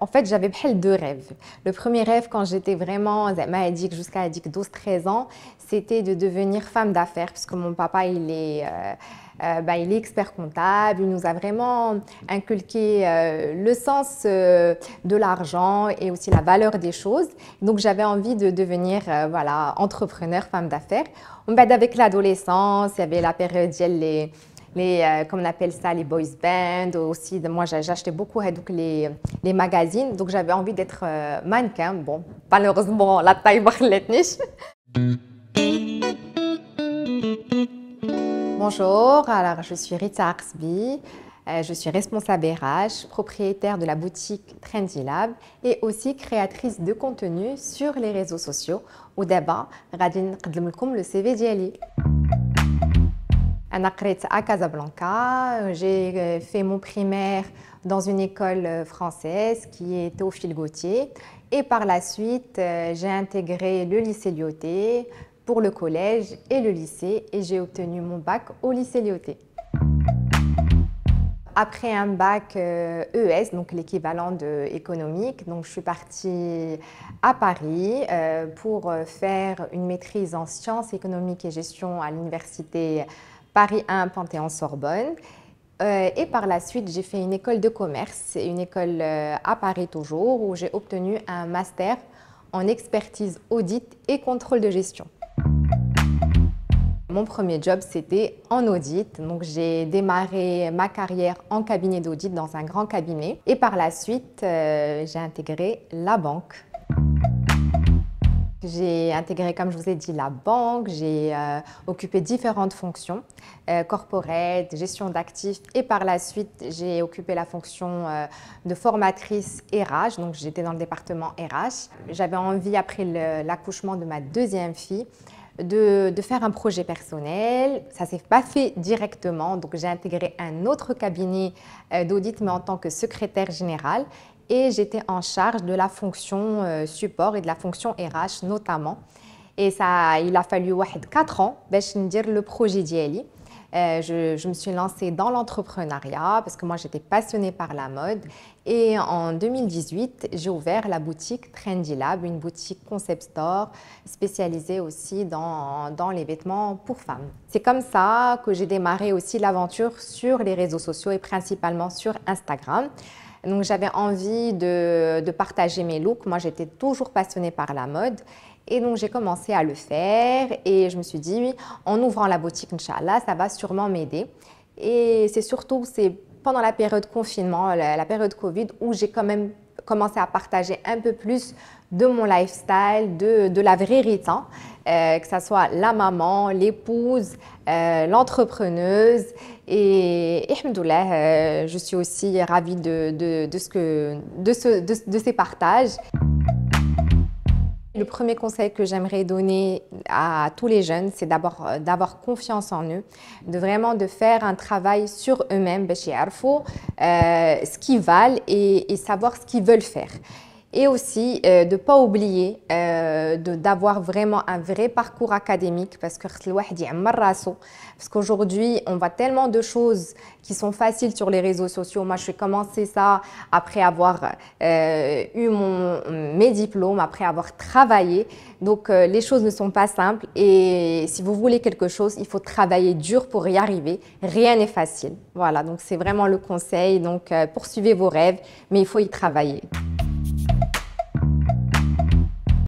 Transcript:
En fait, j'avais deux rêves. Le premier rêve, quand j'étais vraiment jusqu'à 12-13 ans, c'était de devenir femme d'affaires, puisque mon papa, il est expert comptable. Il nous a vraiment inculqué le sens de l'argent et aussi la valeur des choses. Donc, j'avais envie de devenir voilà, entrepreneur, femme d'affaires. Avec l'adolescence, il y avait la période comme on appelle ça, les boys bands. Aussi, moi, j'achetais beaucoup les magazines. Donc, j'avais envie d'être mannequin. Bon, malheureusement, la taille ne خلتنيش. Bonjour, alors je suis Rita Arsbi. Je suis responsable RH, propriétaire de la boutique Trendy Lab et aussi créatrice de contenu sur les réseaux sociaux. ودابا غادي نقدم لكم le CV ديالي. أنا قريت à Casablanca. J'ai fait mon primaire dans une école française qui est Théophile Gautier. Et par la suite, j'ai intégré le lycée Lyautey pour le collège et le lycée et j'ai obtenu mon bac au lycée Lyautey. Après un bac ES, donc l'équivalent de économique, donc je suis partie à Paris pour faire une maîtrise en sciences économiques et gestion à l'université Paris 1 Panthéon-Sorbonne. Et par la suite, j'ai fait une école de commerce, une école à Paris toujours, où j'ai obtenu un master en expertise audit et contrôle de gestion. Mon premier job, c'était en audit. Donc, j'ai démarré ma carrière en cabinet d'audit dans un grand cabinet. Et par la suite, j'ai intégré la banque. J'ai intégré, comme je vous ai dit, la banque. J'ai occupé différentes fonctions, corporate, gestion d'actifs. Et par la suite, j'ai occupé la fonction de formatrice RH. Donc, j'étais dans le département RH. J'avais envie, après l'accouchement de ma deuxième fille, de faire un projet personnel. Ça ne s'est pas fait directement, donc j'ai intégré un autre cabinet d'audit, mais en tant que secrétaire générale. Et j'étais en charge de la fonction support et de la fonction RH notamment. Et ça, il a fallu 4 ans pour dire le projet d'Yali. Je me suis lancée dans l'entrepreneuriat parce que moi j'étais passionnée par la mode et en 2018 j'ai ouvert la boutique Trendy Lab, une boutique concept store spécialisée aussi dans les vêtements pour femmes. C'est comme ça que j'ai démarré aussi l'aventure sur les réseaux sociaux et principalement sur Instagram. Donc j'avais envie de partager mes looks. Moi j'étais toujours passionnée par la mode. Et donc, j'ai commencé à le faire et je me suis dit, oui, en ouvrant la boutique, Inch'Allah, ça va sûrement m'aider. Et c'est pendant la période confinement, la période Covid, où j'ai quand même commencé à partager un peu plus de mon lifestyle, de la vraie Rita, que ce soit la maman, l'épouse, l'entrepreneuse. Et alhamdoulilah, je suis aussi ravie de ces partages. Le premier conseil que j'aimerais donner à tous les jeunes, c'est d'abord d'avoir confiance en eux, de faire un travail sur eux-mêmes, ce qu'ils valent et savoir ce qu'ils veulent faire. Et aussi de ne pas oublier d'avoir vraiment un vrai parcours académique parce qu'aujourd'hui, on voit tellement de choses qui sont faciles sur les réseaux sociaux. Moi, je suis commencé ça après avoir eu mes diplômes, après avoir travaillé. Donc, les choses ne sont pas simples et si vous voulez quelque chose, il faut travailler dur pour y arriver. Rien n'est facile. Voilà, donc c'est vraiment le conseil. Donc, poursuivez vos rêves, mais il faut y travailler.